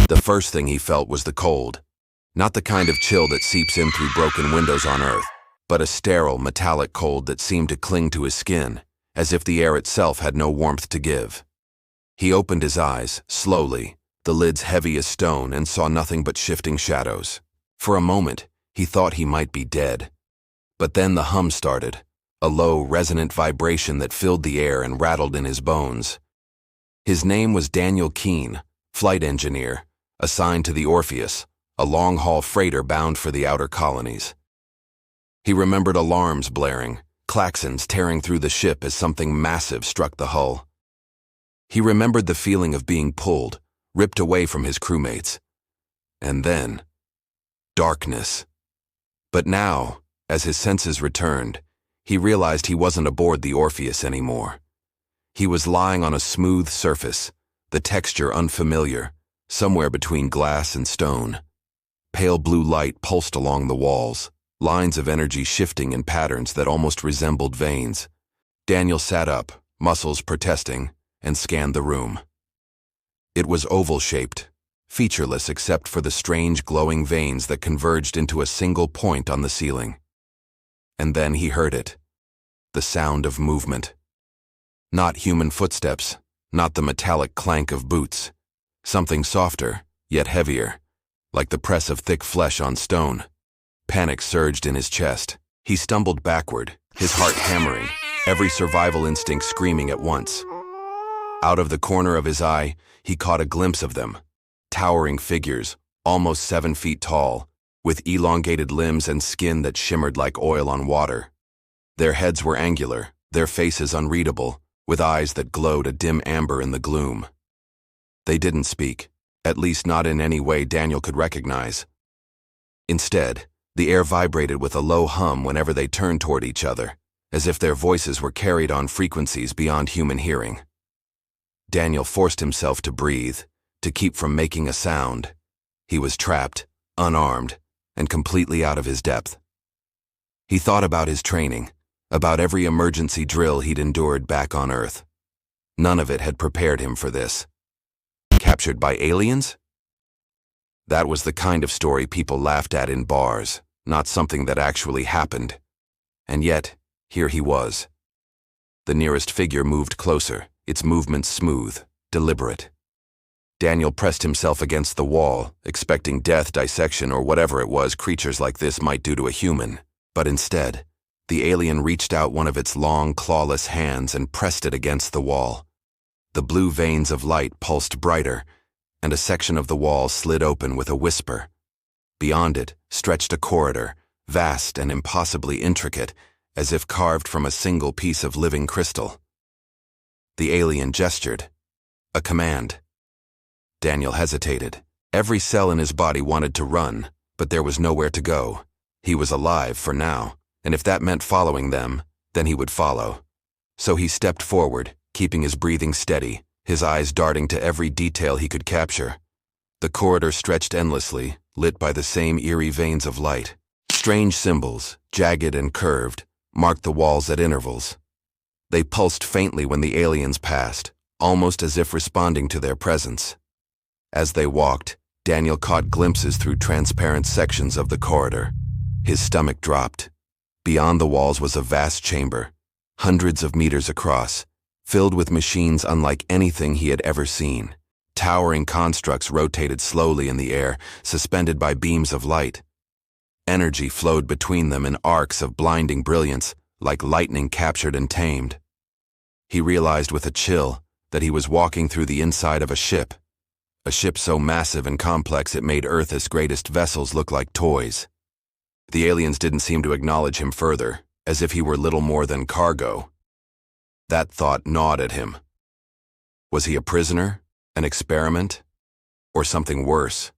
The first thing he felt was the cold. Not the kind of chill that seeps in through broken windows on Earth, but a sterile, metallic cold that seemed to cling to his skin, as if the air itself had no warmth to give. He opened his eyes, slowly, the lids heavy as stone, and saw nothing but shifting shadows. For a moment, he thought he might be dead. But then the hum started, a low, resonant vibration that filled the air and rattled in his bones. His name was Daniel Keene, flight engineer, assigned to the Orpheus, a long-haul freighter bound for the outer colonies. He remembered alarms blaring, claxons tearing through the ship as something massive struck the hull. He remembered the feeling of being pulled, ripped away from his crewmates. And then, darkness. But now, as his senses returned, he realized he wasn't aboard the Orpheus anymore. He was lying on a smooth surface, the texture unfamiliar, somewhere between glass and stone. Pale blue light pulsed along the walls, lines of energy shifting in patterns that almost resembled veins. Daniel sat up, muscles protesting, and scanned the room. It was oval-shaped, featureless except for the strange glowing veins that converged into a single point on the ceiling. And then he heard it, the sound of movement. Not human footsteps, not the metallic clank of boots. Something softer, yet heavier, like the press of thick flesh on stone. Panic surged in his chest. He stumbled backward, his heart hammering, every survival instinct screaming at once. Out of the corner of his eye, he caught a glimpse of them. Towering figures, almost 7 feet tall, with elongated limbs and skin that shimmered like oil on water. Their heads were angular, their faces unreadable, with eyes that glowed a dim amber in the gloom. They didn't speak, at least not in any way Daniel could recognize. Instead, the air vibrated with a low hum whenever they turned toward each other, as if their voices were carried on frequencies beyond human hearing. Daniel forced himself to breathe, to keep from making a sound. He was trapped, unarmed, and completely out of his depth. He thought about his training, about every emergency drill he'd endured back on Earth. None of it had prepared him for this. Captured by aliens? That was the kind of story people laughed at in bars, not something that actually happened. And yet, here he was. The nearest figure moved closer, its movements smooth, deliberate. Daniel pressed himself against the wall, expecting death, dissection, or whatever it was creatures like this might do to a human. But instead, the alien reached out one of its long, clawless hands and pressed it against the wall. The blue veins of light pulsed brighter, and a section of the wall slid open with a whisper. Beyond it stretched a corridor, vast and impossibly intricate, as if carved from a single piece of living crystal. The alien gestured. A command. Daniel hesitated. Every cell in his body wanted to run, but there was nowhere to go. He was alive for now, and if that meant following them, then he would follow. So he stepped forward, keeping his breathing steady, his eyes darting to every detail he could capture. The corridor stretched endlessly, lit by the same eerie veins of light. Strange symbols, jagged and curved, marked the walls at intervals. They pulsed faintly when the aliens passed, almost as if responding to their presence. As they walked, Daniel caught glimpses through transparent sections of the corridor. His stomach dropped. Beyond the walls was a vast chamber, hundreds of meters across, filled with machines unlike anything he had ever seen. Towering constructs rotated slowly in the air, suspended by beams of light. Energy flowed between them in arcs of blinding brilliance, like lightning captured and tamed. He realized with a chill that he was walking through the inside of a ship so massive and complex it made Earth's greatest vessels look like toys. The aliens didn't seem to acknowledge him further, as if he were little more than cargo. That thought gnawed at him. Was he a prisoner, an experiment, or something worse?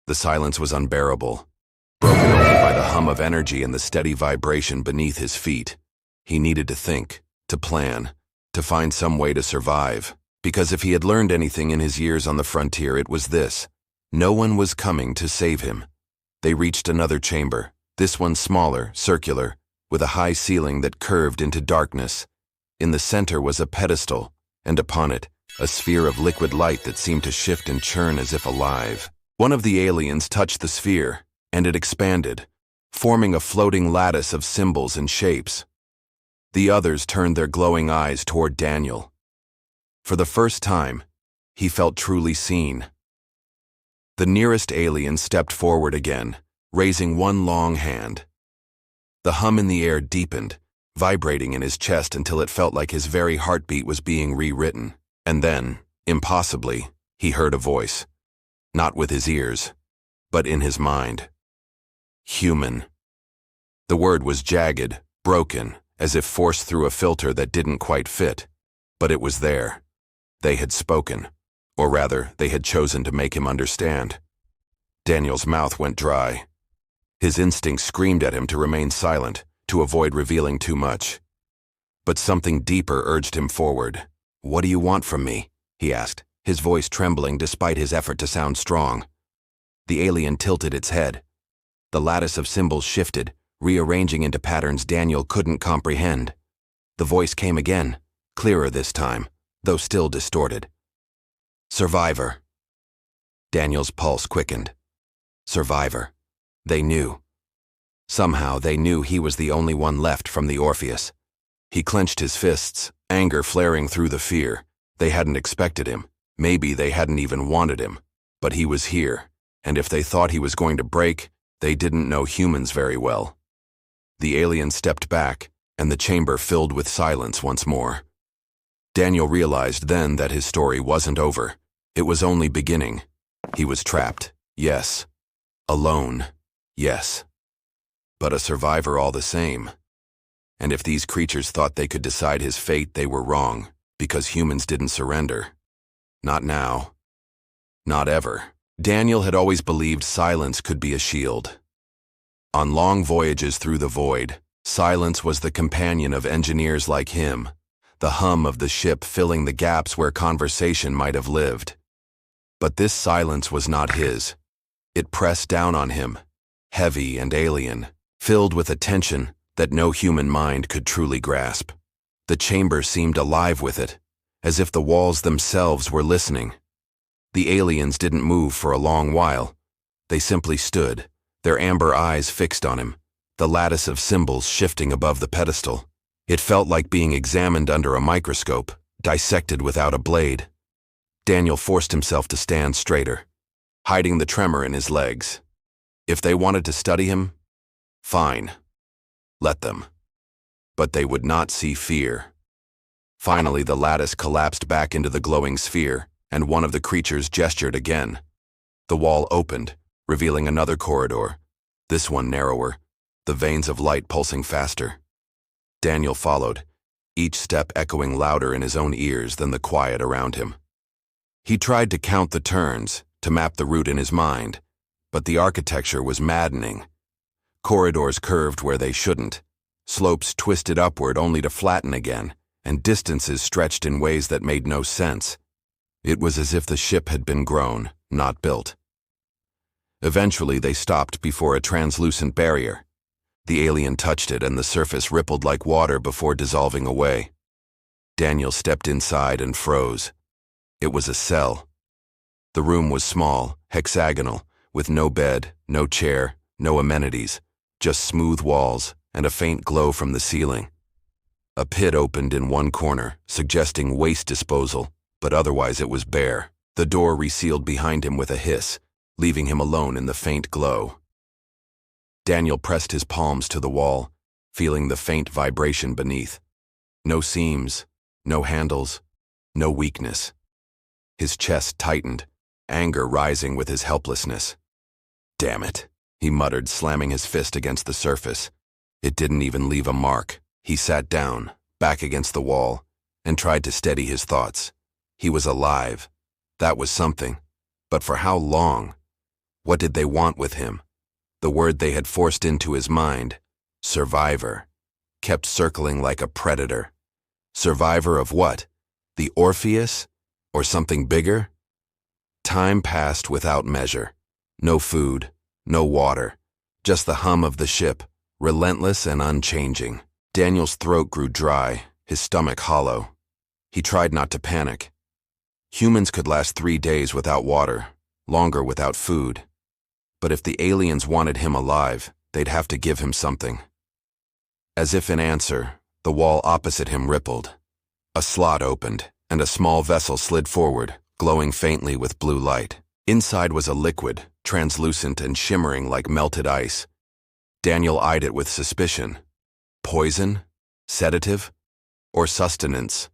The silence was unbearable, broken only by the hum of energy and the steady vibration beneath his feet. He needed to think, to plan, to find some way to survive, because if he had learned anything in his years on the frontier, it was this: no one was coming to save him. They reached another chamber, this one smaller, circular, with a high ceiling that curved into darkness. In the center was a pedestal, and upon it, a sphere of liquid light that seemed to shift and churn as if alive. One of the aliens touched the sphere, and it expanded, forming a floating lattice of symbols and shapes. The others turned their glowing eyes toward Daniel. For the first time, he felt truly seen. The nearest alien stepped forward again, raising one long hand. The hum in the air deepened, vibrating in his chest until it felt like his very heartbeat was being rewritten. And then, impossibly, he heard a voice. Not with his ears, but in his mind. Human. The word was jagged, broken, as if forced through a filter that didn't quite fit. But it was there. They had spoken. Or rather, they had chosen to make him understand. Daniel's mouth went dry. His instincts screamed at him to remain silent, to avoid revealing too much. But something deeper urged him forward. "What do you want from me?" he asked, his voice trembling despite his effort to sound strong. The alien tilted its head. The lattice of symbols shifted, rearranging into patterns Daniel couldn't comprehend. The voice came again, clearer this time, though still distorted. "Survivor." Daniel's pulse quickened. Survivor. They knew. Somehow they knew he was the only one left from the Orpheus. He clenched his fists, anger flaring through the fear. They hadn't expected him. Maybe they hadn't even wanted him. But he was here, and if they thought he was going to break, they didn't know humans very well. The alien stepped back, and the chamber filled with silence once more. Daniel realized then that his story wasn't over. It was only beginning. He was trapped, yes. Alone, yes. But a survivor all the same. And if these creatures thought they could decide his fate, they were wrong, because humans didn't surrender. Not now. Not ever. Daniel had always believed silence could be a shield. On long voyages through the void, silence was the companion of engineers like him, the hum of the ship filling the gaps where conversation might have lived. But this silence was not his. It pressed down on him, heavy and alien, filled with a tension that no human mind could truly grasp. The chamber seemed alive with it, as if the walls themselves were listening. The aliens didn't move for a long while. They simply stood, their amber eyes fixed on him, the lattice of symbols shifting above the pedestal. It felt like being examined under a microscope, dissected without a blade. Daniel forced himself to stand straighter, hiding the tremor in his legs. If they wanted to study him, fine. Let them. But they would not see fear. Finally, the lattice collapsed back into the glowing sphere, and one of the creatures gestured again. The wall opened, revealing another corridor, this one narrower, the veins of light pulsing faster. Daniel followed, each step echoing louder in his own ears than the quiet around him. He tried to count the turns, to map the route in his mind, but the architecture was maddening. Corridors curved where they shouldn't, slopes twisted upward only to flatten again, and distances stretched in ways that made no sense. It was as if the ship had been grown, not built. Eventually they stopped before a translucent barrier. The alien touched it and the surface rippled like water before dissolving away. Daniel stepped inside and froze. It was a cell. The room was small, hexagonal, with no bed, no chair, no amenities, just smooth walls and a faint glow from the ceiling. A pit opened in one corner, suggesting waste disposal, but otherwise it was bare. The door resealed behind him with a hiss, leaving him alone in the faint glow. Daniel pressed his palms to the wall, feeling the faint vibration beneath. No seams, no handles, no weakness. His chest tightened, anger rising with his helplessness. "Damn it," he muttered, slamming his fist against the surface. It didn't even leave a mark. He sat down, back against the wall, and tried to steady his thoughts. He was alive. That was something. But for how long? What did they want with him? The word they had forced into his mind, survivor, kept circling like a predator. Survivor of what? The Orpheus? Or something bigger? Time passed without measure. No food, no water, just the hum of the ship, relentless and unchanging. Daniel's throat grew dry, his stomach hollow. He tried not to panic. Humans could last 3 days without water, longer without food. But if the aliens wanted him alive, they'd have to give him something. As if in answer, the wall opposite him rippled. A slot opened, and a small vessel slid forward, glowing faintly with blue light. Inside was a liquid, translucent and shimmering like melted ice. Daniel eyed it with suspicion. Poison? Sedative? Or sustenance?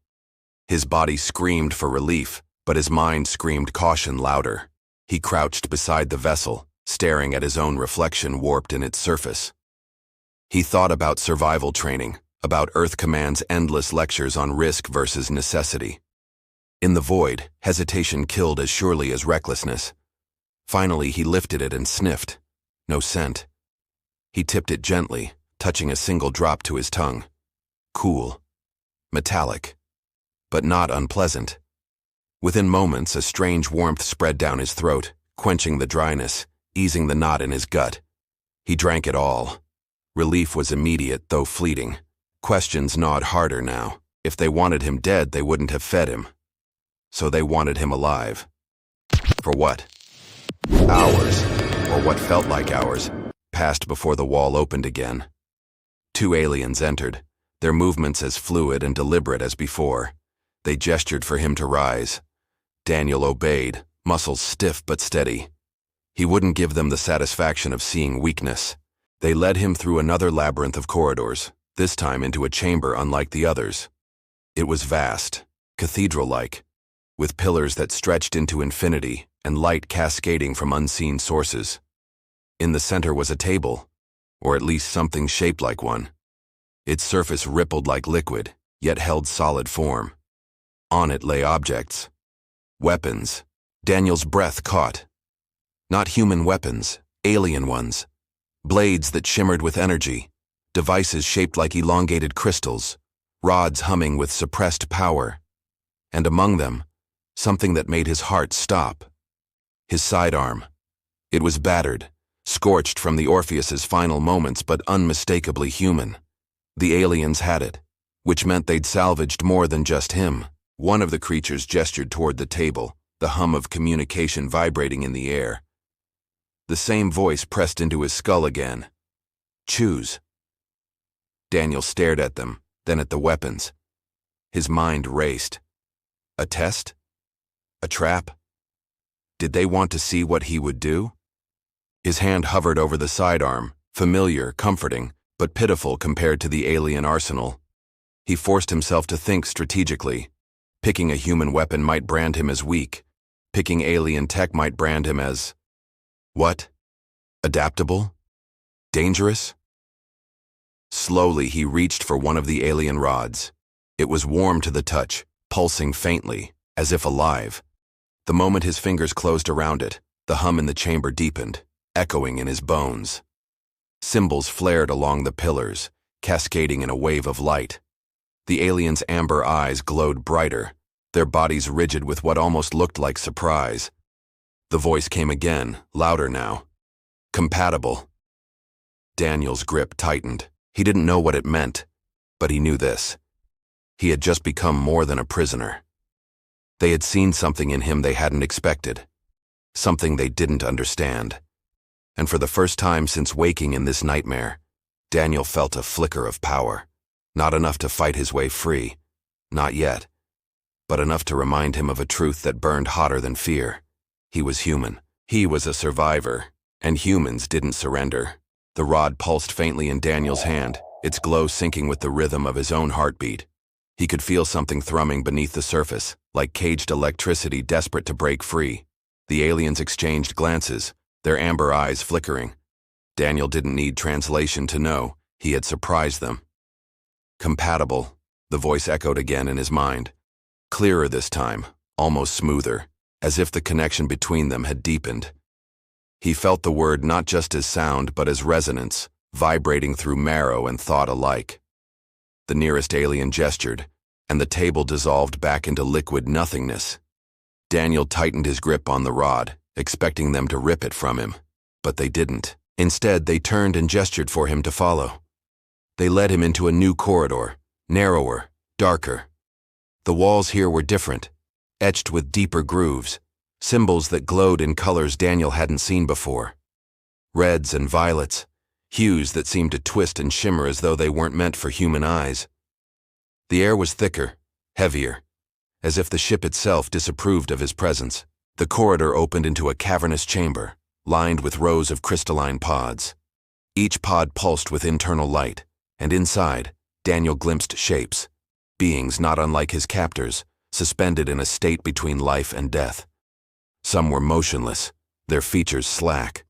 His body screamed for relief, but his mind screamed caution louder. He crouched beside the vessel, staring at his own reflection warped in its surface. He thought about survival training, about Earth Command's endless lectures on risk versus necessity. In the void, hesitation killed as surely as recklessness. Finally, he lifted it and sniffed. No scent. He tipped it gently, touching a single drop to his tongue. Cool. Metallic. But not unpleasant. Within moments, a strange warmth spread down his throat, quenching the dryness, easing the knot in his gut. He drank it all. Relief was immediate, though fleeting. Questions gnawed harder now. If they wanted him dead, they wouldn't have fed him. So they wanted him alive. For what? Hours, or what felt like hours, passed before the wall opened again. 2 aliens entered, their movements as fluid and deliberate as before. They gestured for him to rise. Daniel obeyed, muscles stiff but steady. He wouldn't give them the satisfaction of seeing weakness. They led him through another labyrinth of corridors, this time into a chamber unlike the others. It was vast, cathedral-like, with pillars that stretched into infinity and light cascading from unseen sources. In the center was a table, or at least something shaped like one. Its surface rippled like liquid, yet held solid form. On it lay objects. Weapons. Daniel's breath caught. Not human weapons, alien ones. Blades that shimmered with energy. Devices shaped like elongated crystals. Rods humming with suppressed power. And among them, something that made his heart stop. His sidearm. It was battered, scorched from the Orpheus's final moments, but unmistakably human. The aliens had it, which meant they'd salvaged more than just him. One of the creatures gestured toward the table, the hum of communication vibrating in the air. The same voice pressed into his skull again. Choose. Daniel stared at them, then at the weapons. His mind raced. A test? A trap? Did they want to see what he would do? His hand hovered over the sidearm, familiar, comforting, but pitiful compared to the alien arsenal. He forced himself to think strategically. Picking a human weapon might brand him as weak. Picking alien tech might brand him as... what? Adaptable? Dangerous? Slowly, he reached for one of the alien rods. It was warm to the touch, pulsing faintly, as if alive. The moment his fingers closed around it, the hum in the chamber deepened, echoing in his bones. Symbols flared along the pillars, cascading in a wave of light. The aliens' amber eyes glowed brighter, their bodies rigid with what almost looked like surprise. The voice came again, louder now. Compatible. Daniel's grip tightened. He didn't know what it meant, but he knew this. He had just become more than a prisoner. They had seen something in him they hadn't expected, something they didn't understand. And for the first time since waking in this nightmare, Daniel felt a flicker of power. Not enough to fight his way free, not yet, but enough to remind him of a truth that burned hotter than fear. He was human. He was a survivor, and humans didn't surrender. The rod pulsed faintly in Daniel's hand, its glow syncing with the rhythm of his own heartbeat. He could feel something thrumming beneath the surface, like caged electricity desperate to break free. The aliens exchanged glances, their amber eyes flickering. Daniel didn't need translation to know. He had surprised them. Compatible, the voice echoed again in his mind. Clearer this time, almost smoother, as if the connection between them had deepened. He felt the word not just as sound but as resonance, vibrating through marrow and thought alike. The nearest alien gestured, and the table dissolved back into liquid nothingness. Daniel tightened his grip on the rod, expecting them to rip it from him, but they didn't. Instead, they turned and gestured for him to follow. They led him into a new corridor, narrower, darker. The walls here were different, etched with deeper grooves, symbols that glowed in colors Daniel hadn't seen before. Reds and violets, hues that seemed to twist and shimmer as though they weren't meant for human eyes. The air was thicker, heavier, as if the ship itself disapproved of his presence. The corridor opened into a cavernous chamber, lined with rows of crystalline pods. Each pod pulsed with internal light, and inside, Daniel glimpsed shapes, beings not unlike his captors, suspended in a state between life and death. Some were motionless, their features slack.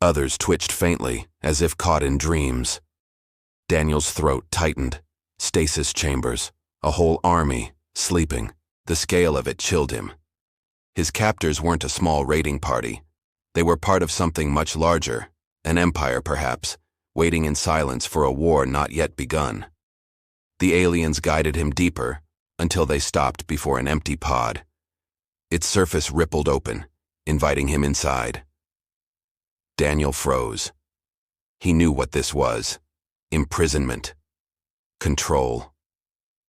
Others twitched faintly, as if caught in dreams. Daniel's throat tightened. Stasis chambers, a whole army, sleeping. The scale of it chilled him. His captors weren't a small raiding party. They were part of something much larger, an empire perhaps, waiting in silence for a war not yet begun. The aliens guided him deeper, until they stopped before an empty pod. Its surface rippled open, inviting him inside. Daniel froze. He knew what this was. Imprisonment. Control.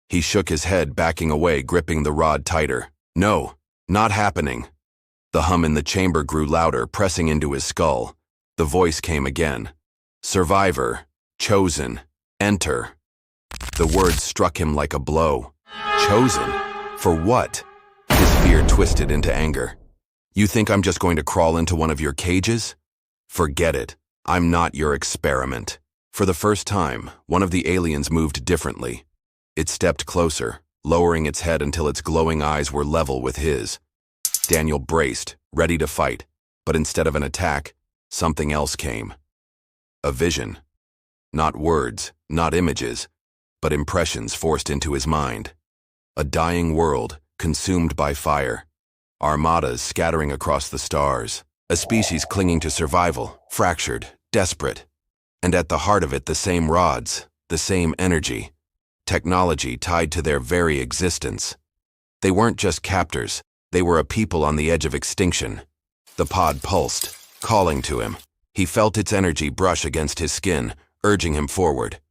He shook his head, backing away, gripping the rod tighter. No, not happening. The hum in the chamber grew louder, pressing into his skull. The voice came again. Survivor. Chosen. Enter. The words struck him like a blow. Chosen? For what? His fear twisted into anger. You think I'm just going to crawl into one of your cages? Forget it. I'm not your experiment. For the first time, one of the aliens moved differently. It stepped closer, lowering its head until its glowing eyes were level with his. Daniel braced, ready to fight, but instead of an attack, something else came. A vision. Not words, not images, but impressions forced into his mind. A dying world, consumed by fire. Armadas scattering across the stars. A species clinging to survival, fractured, desperate. And at the heart of it, the same rods, the same energy. Technology tied to their very existence. They weren't just captors, they were a people on the edge of extinction. The pod pulsed, calling to him. He felt its energy brush against his skin, urging him forward.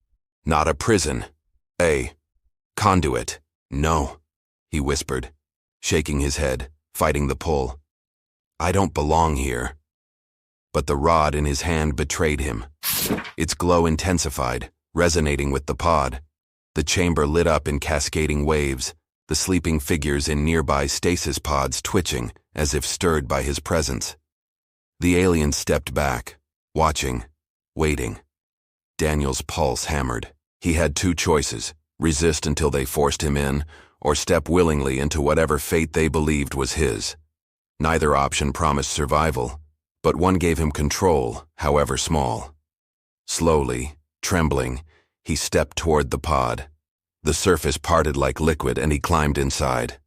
Not a prison. A conduit. No, he whispered, shaking his head, fighting the pull. I don't belong here. But the rod in his hand betrayed him. Its glow intensified, resonating with the pod. The chamber lit up in cascading waves, the sleeping figures in nearby stasis pods twitching as if stirred by his presence. The alien stepped back, watching, waiting. Daniel's pulse hammered. He had two choices: resist until they forced him in, or step willingly into whatever fate they believed was his. Neither option promised survival, but one gave him control, however small. Slowly, trembling, he stepped toward the pod. The surface parted like liquid and he climbed inside.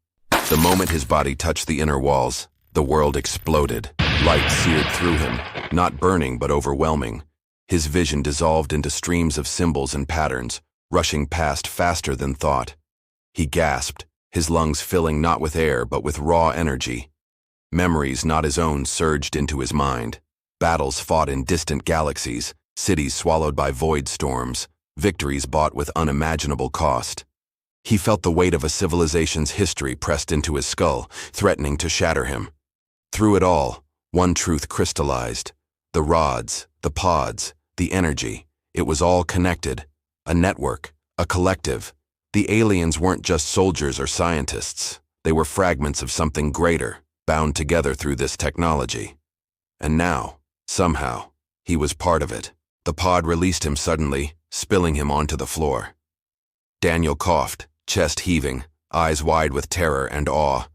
The moment his body touched the inner walls, the world exploded. Light seared through him, not burning but overwhelming. His vision dissolved into streams of symbols and patterns, rushing past faster than thought. He gasped, his lungs filling not with air but with raw energy. Memories not his own surged into his mind. Battles fought in distant galaxies, cities swallowed by void storms, victories bought with unimaginable cost. He felt the weight of a civilization's history pressed into his skull, threatening to shatter him. Through it all, one truth crystallized. The rods, the pods, the energy. It was all connected. A network, a collective. The aliens weren't just soldiers or scientists. They were fragments of something greater, bound together through this technology. And now, somehow, he was part of it. The pod released him suddenly, spilling him onto the floor. Daniel coughed, chest heaving, eyes wide with terror and awe.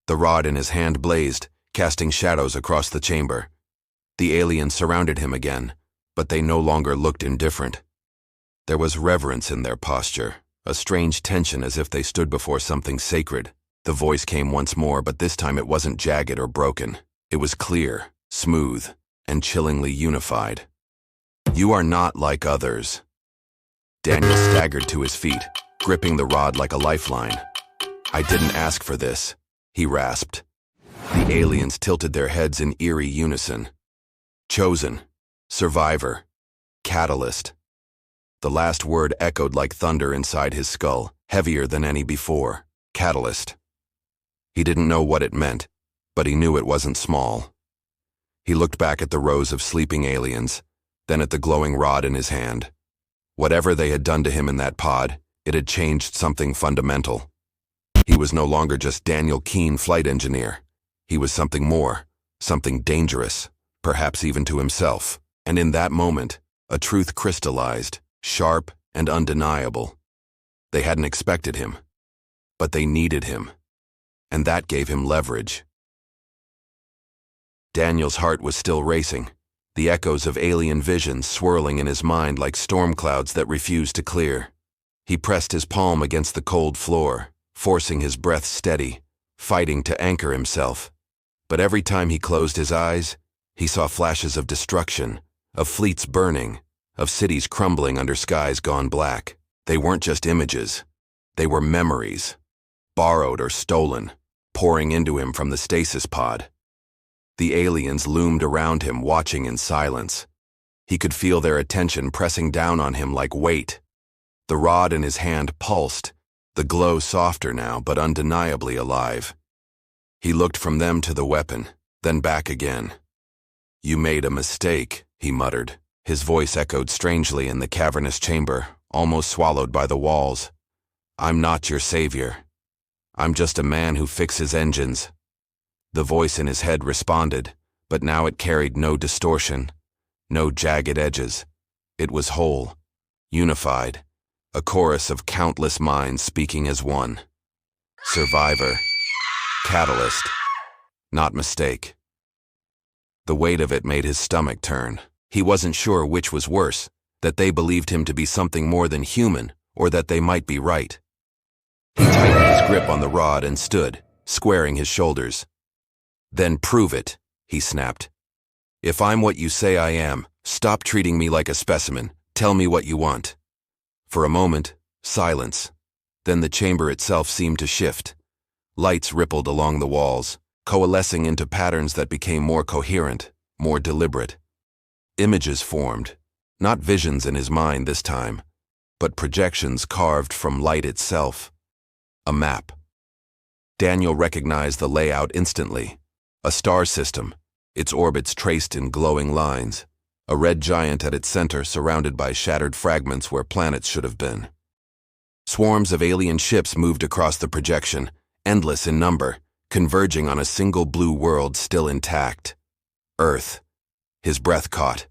The rod in his hand blazed, casting shadows across the chamber. The aliens surrounded him again, but they no longer looked indifferent. There was reverence in their posture, a strange tension as if they stood before something sacred. The voice came once more, but this time it wasn't jagged or broken. It was clear, smooth, and chillingly unified. You are not like others. Daniel staggered to his feet, gripping the rod like a lifeline. I didn't ask for this, he rasped. The aliens tilted their heads in eerie unison. Chosen, survivor, catalyst. The last word echoed like thunder inside his skull, heavier than any before. Catalyst. He didn't know what it meant, but he knew it wasn't small. He looked back at the rows of sleeping aliens, then at the glowing rod in his hand. Whatever they had done to him in that pod, it had changed something fundamental. He was no longer just Daniel Keene, flight engineer. He was something more, something dangerous, perhaps even to himself. And in that moment, a truth crystallized, sharp and undeniable. They hadn't expected him, but they needed him, and that gave him leverage. Daniel's heart was still racing, the echoes of alien visions swirling in his mind like storm clouds that refused to clear. He pressed his palm against the cold floor, forcing his breath steady, fighting to anchor himself. But every time he closed his eyes, he saw flashes of destruction, of fleets burning, of cities crumbling under skies gone black. They weren't just images. They were memories, borrowed or stolen, pouring into him from the stasis pod. The aliens loomed around him, watching in silence. He could feel their attention pressing down on him like weight. The rod in his hand pulsed, the glow softer now, but undeniably alive. He looked from them to the weapon, then back again. "You made a mistake," he muttered. His voice echoed strangely in the cavernous chamber, almost swallowed by the walls. "I'm not your savior. I'm just a man who fixes engines." The voice in his head responded, but now it carried no distortion, no jagged edges. It was whole, unified, a chorus of countless minds speaking as one. Survivor. Catalyst. Not mistake. The weight of it made his stomach turn. He wasn't sure which was worse, that they believed him to be something more than human, or that they might be right. He tightened his grip on the rod and stood, squaring his shoulders. "Then prove it," he snapped. "If I'm what you say I am, stop treating me like a specimen. Tell me what you want." For a moment, silence. Then the chamber itself seemed to shift. Lights rippled along the walls, coalescing into patterns that became more coherent, more deliberate. Images formed, not visions in his mind this time, but projections carved from light itself. A map. Daniel recognized the layout instantly. A star system, its orbits traced in glowing lines. A red giant at its center surrounded by shattered fragments where planets should have been. Swarms of alien ships moved across the projection, endless in number, converging on a single blue world still intact. Earth. His breath caught.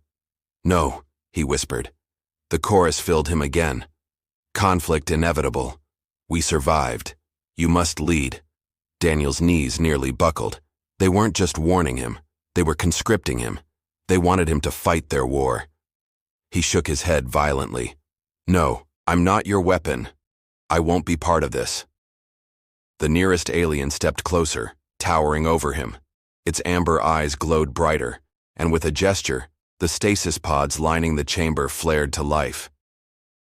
"No," he whispered. The chorus filled him again. "Conflict inevitable. We survived. You must lead." Daniel's knees nearly buckled. They weren't just warning him. They were conscripting him. They wanted him to fight their war. He shook his head violently. "No, I'm not your weapon. I won't be part of this." The nearest alien stepped closer, towering over him. Its amber eyes glowed brighter, and with a gesture, the stasis pods lining the chamber flared to life.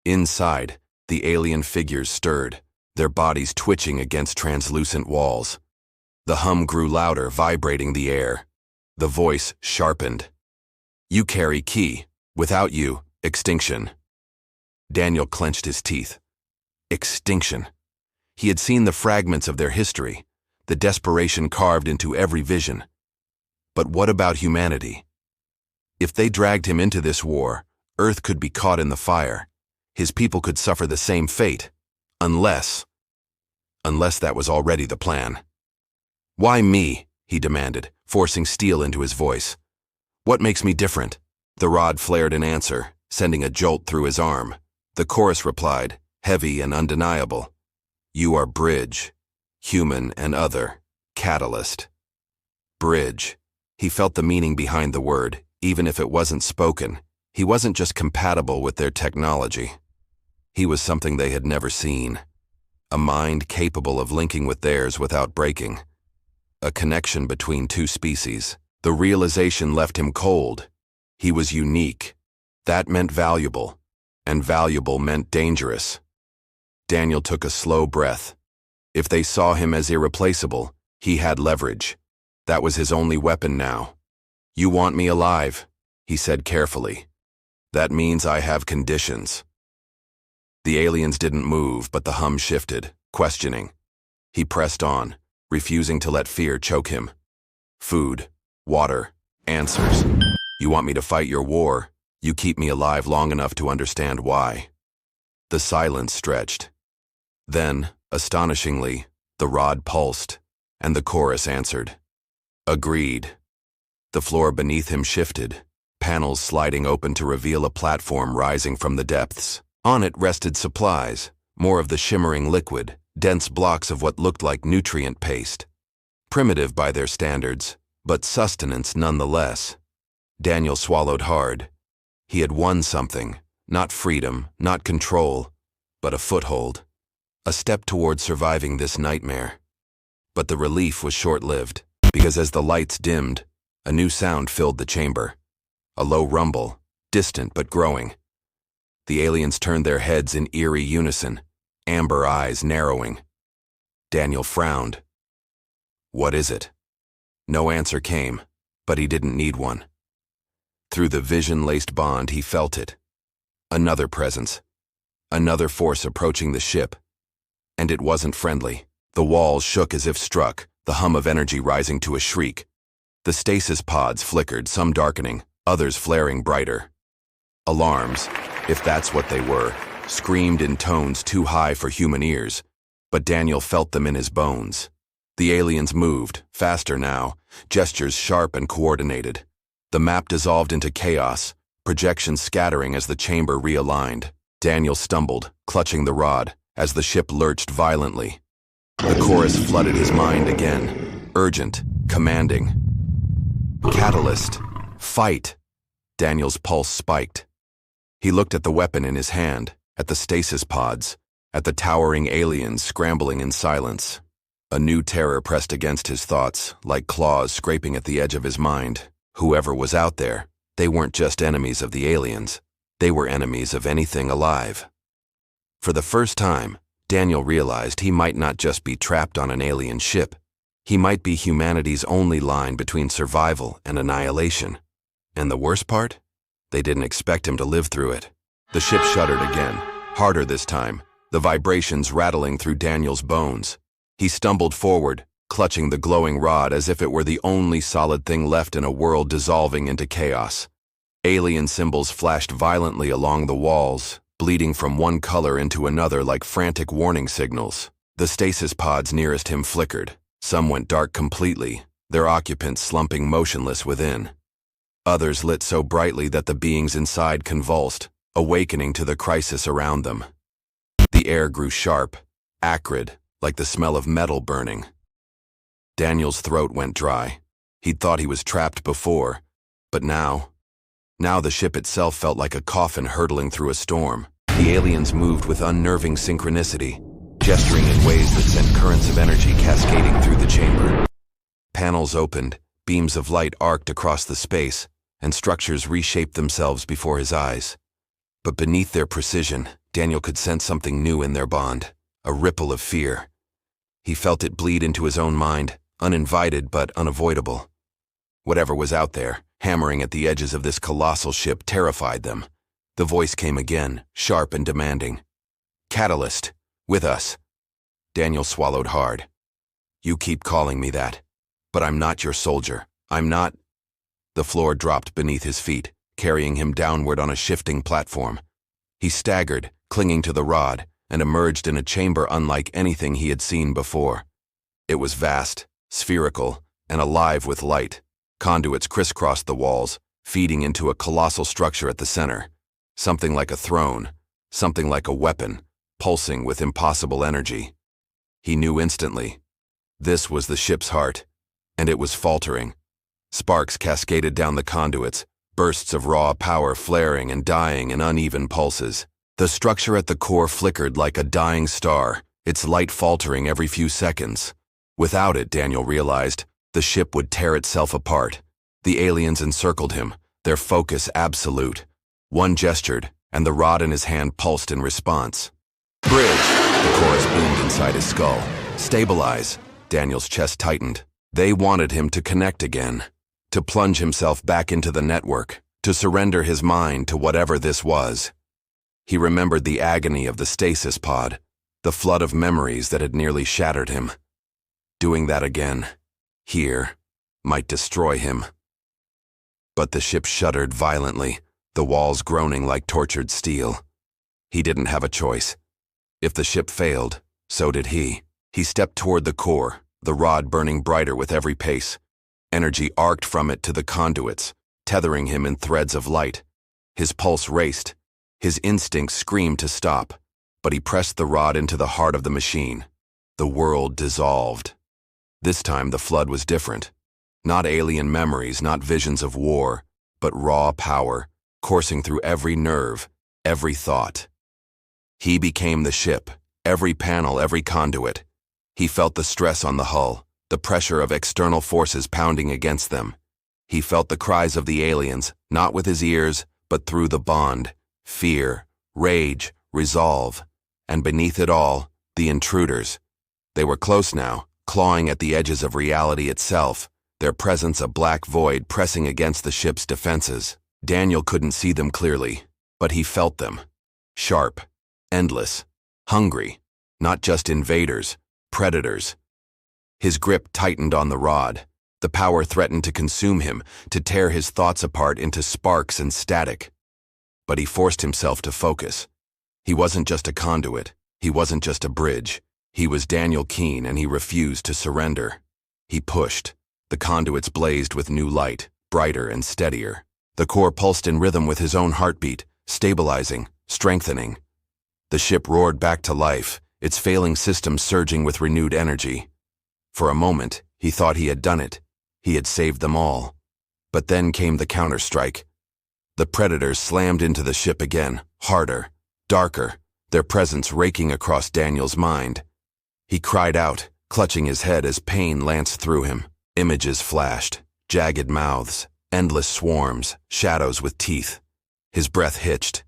Inside, the alien figures stirred, their bodies twitching against translucent walls. The hum grew louder, vibrating the air. The voice sharpened. "You carry key. Without you, extinction." Daniel clenched his teeth. Extinction. He had seen the fragments of their history, the desperation carved into every vision. But what about humanity? If they dragged him into this war, Earth could be caught in the fire. His people could suffer the same fate, unless that was already the plan. "Why me?" he demanded, forcing steel into his voice. "What makes me different?" The rod flared in answer, sending a jolt through his arm. The chorus replied, heavy and undeniable. "You are bridge, human and other, catalyst." Bridge. He felt the meaning behind the word, even if it wasn't spoken. He wasn't just compatible with their technology. He was something they had never seen. A mind capable of linking with theirs without breaking. A connection between two species. The realization left him cold. He was unique. That meant valuable, and valuable meant dangerous. Daniel took a slow breath. If they saw him as irreplaceable, he had leverage. That was his only weapon now. "You want me alive," he said carefully. "That means I have conditions." The aliens didn't move, but the hum shifted, questioning. He pressed on. refusing to let fear choke him. Food, water, answers. You want me to fight your war? You keep me alive long enough to understand why. The silence stretched. Then, astonishingly, the rod pulsed, and the chorus answered. Agreed. The floor beneath him shifted, panels sliding open to reveal a platform rising from the depths. On it rested supplies, more of the shimmering liquid, dense blocks of what looked like nutrient paste. Primitive by their standards, but sustenance nonetheless. Daniel swallowed hard. He had won something, not freedom, not control, but a foothold. A step toward surviving this nightmare. But the relief was short-lived, because as the lights dimmed, a new sound filled the chamber. A low rumble, distant but growing. The aliens turned their heads in eerie unison, amber eyes narrowing. Daniel frowned. What is it? No answer came, but he didn't need one. Through the vision-laced bond, he felt it. Another presence. Another force approaching the ship. And it wasn't friendly. The walls shook as if struck, the hum of energy rising to a shriek. The stasis pods flickered, some darkening, others flaring brighter. Alarms, if that's what they were, screamed in tones too high for human ears, but Daniel felt them in his bones. The aliens moved, faster now, gestures sharp and coordinated. The map dissolved into chaos, projections scattering as the chamber realigned. Daniel stumbled, clutching the rod, as the ship lurched violently. The chorus flooded his mind again, urgent, commanding. Catalyst. Fight. Daniel's pulse spiked. He looked at the weapon in his hand, at the stasis pods, at the towering aliens scrambling in silence. A new terror pressed against his thoughts, like claws scraping at the edge of his mind. Whoever was out there, they weren't just enemies of the aliens. They were enemies of anything alive. For the first time, Daniel realized he might not just be trapped on an alien ship. He might be humanity's only line between survival and annihilation. And the worst part? They didn't expect him to live through it. The ship shuddered again, harder this time, the vibrations rattling through Daniel's bones. He stumbled forward, clutching the glowing rod as if it were the only solid thing left in a world dissolving into chaos. Alien symbols flashed violently along the walls, bleeding from one color into another like frantic warning signals. The stasis pods nearest him flickered. Some went dark completely, their occupants slumping motionless within. Others lit so brightly that the beings inside convulsed, awakening to the crisis around them. The air grew sharp, acrid, like the smell of metal burning. Daniel's throat went dry. He'd thought he was trapped before, but now the ship itself felt like a coffin hurtling through a storm. The aliens moved with unnerving synchronicity, gesturing in ways that sent currents of energy cascading through the chamber. Panels opened, beams of light arced across the space, and structures reshaped themselves before his eyes. But beneath their precision, Daniel could sense something new in their bond, a ripple of fear. He felt it bleed into his own mind, uninvited but unavoidable. Whatever was out there, hammering at the edges of this colossal ship, terrified them. The voice came again, sharp and demanding. Catalyst, with us. Daniel swallowed hard. You keep calling me that, but I'm not your soldier. I'm not. The floor dropped beneath his feet, carrying him downward on a shifting platform. He staggered, clinging to the rod, and emerged in a chamber unlike anything he had seen before. It was vast, spherical, and alive with light. Conduits crisscrossed the walls, feeding into a colossal structure at the center. Something like a throne, something like a weapon, pulsing with impossible energy. He knew instantly. This was the ship's heart, and it was faltering. Sparks cascaded down the conduits, bursts of raw power flaring and dying in uneven pulses. The structure at the core flickered like a dying star, its light faltering every few seconds. Without it, Daniel realized, the ship would tear itself apart. The aliens encircled him, their focus absolute. One gestured, and the rod in his hand pulsed in response. Bridge! The chorus boomed inside his skull. Stabilize! Daniel's chest tightened. They wanted him to connect again, to plunge himself back into the network, to surrender his mind to whatever this was. He remembered the agony of the stasis pod, the flood of memories that had nearly shattered him. Doing that again, here, might destroy him. But the ship shuddered violently, the walls groaning like tortured steel. He didn't have a choice. If the ship failed, so did he. He stepped toward the core, the rod burning brighter with every pace. Energy arced from it to the conduits, tethering him in threads of light. His pulse raced. His instincts screamed to stop, but he pressed the rod into the heart of the machine. The world dissolved. This time the flood was different. Not alien memories, not visions of war, but raw power, coursing through every nerve, every thought. He became the ship, every panel, every conduit. He felt the stress on the hull, the pressure of external forces pounding against them. He felt the cries of the aliens, not with his ears, but through the bond, fear, rage, resolve, and beneath it all, the intruders. They were close now, clawing at the edges of reality itself, their presence a black void pressing against the ship's defenses. Daniel couldn't see them clearly, but he felt them. Sharp, endless, hungry, not just invaders, predators. His grip tightened on the rod. The power threatened to consume him, to tear his thoughts apart into sparks and static. But he forced himself to focus. He wasn't just a conduit. He wasn't just a bridge. He was Daniel Keene, and he refused to surrender. He pushed. The conduits blazed with new light, brighter and steadier. The core pulsed in rhythm with his own heartbeat, stabilizing, strengthening. The ship roared back to life, its failing systems surging with renewed energy. For a moment, he thought he had done it. He had saved them all. But then came the counterstrike. The predators slammed into the ship again, harder, darker, their presence raking across Daniel's mind. He cried out, clutching his head as pain lanced through him. Images flashed, jagged mouths, endless swarms, shadows with teeth. His breath hitched.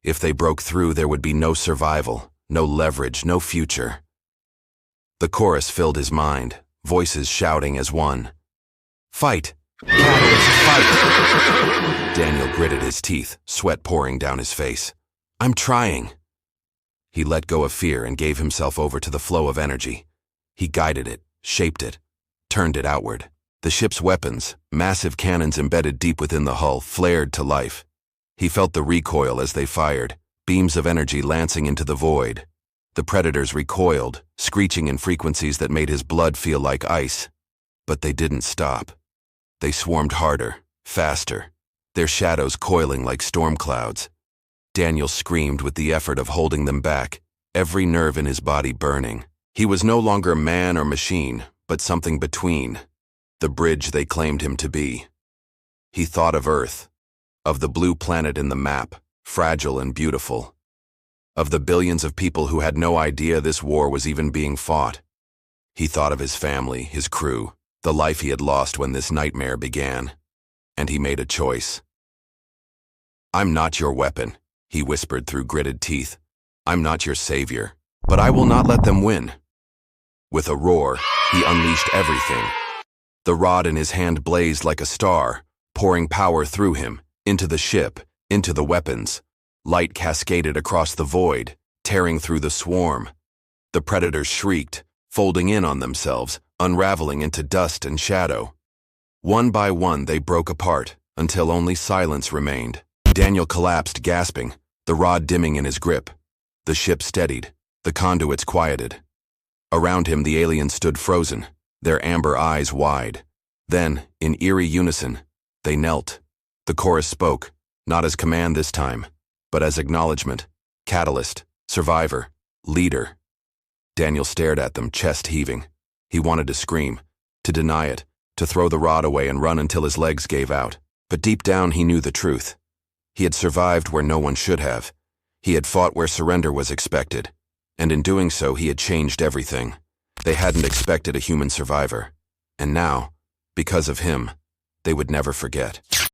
If they broke through, there would be no survival, no leverage, no future. The chorus filled his mind, voices shouting as one. Fight! Catalyst, fight! Daniel gritted his teeth, sweat pouring down his face. I'm trying. He let go of fear and gave himself over to the flow of energy. He guided it, shaped it, turned it outward. The ship's weapons, massive cannons embedded deep within the hull, flared to life. He felt the recoil as they fired, beams of energy lancing into the void. The predators recoiled, screeching in frequencies that made his blood feel like ice. But they didn't stop. They swarmed harder, faster, their shadows coiling like storm clouds. Daniel screamed with the effort of holding them back, every nerve in his body burning. He was no longer man or machine, but something between, the bridge they claimed him to be. He thought of Earth, of the blue planet in the map, fragile and beautiful, of the billions of people who had no idea this war was even being fought. He thought of his family, his crew, the life he had lost when this nightmare began, and he made a choice. I'm not your weapon, he whispered through gritted teeth. I'm not your savior, but I will not let them win. With a roar, he unleashed everything. The rod in his hand blazed like a star, pouring power through him, into the ship, into the weapons. Light cascaded across the void, tearing through the swarm. The predators shrieked, folding in on themselves, unraveling into dust and shadow. One by one they broke apart, until only silence remained. Daniel collapsed, gasping, the rod dimming in his grip. The ship steadied, the conduits quieted. Around him the aliens stood frozen, their amber eyes wide. Then, in eerie unison, they knelt. The chorus spoke, not as command this time, but as acknowledgement. Catalyst, survivor, leader. Daniel stared at them, chest heaving. He wanted to scream, to deny it, to throw the rod away and run until his legs gave out. But deep down he knew the truth. He had survived where no one should have. He had fought where surrender was expected. And in doing so, he had changed everything. They hadn't expected a human survivor. And now, because of him, they would never forget.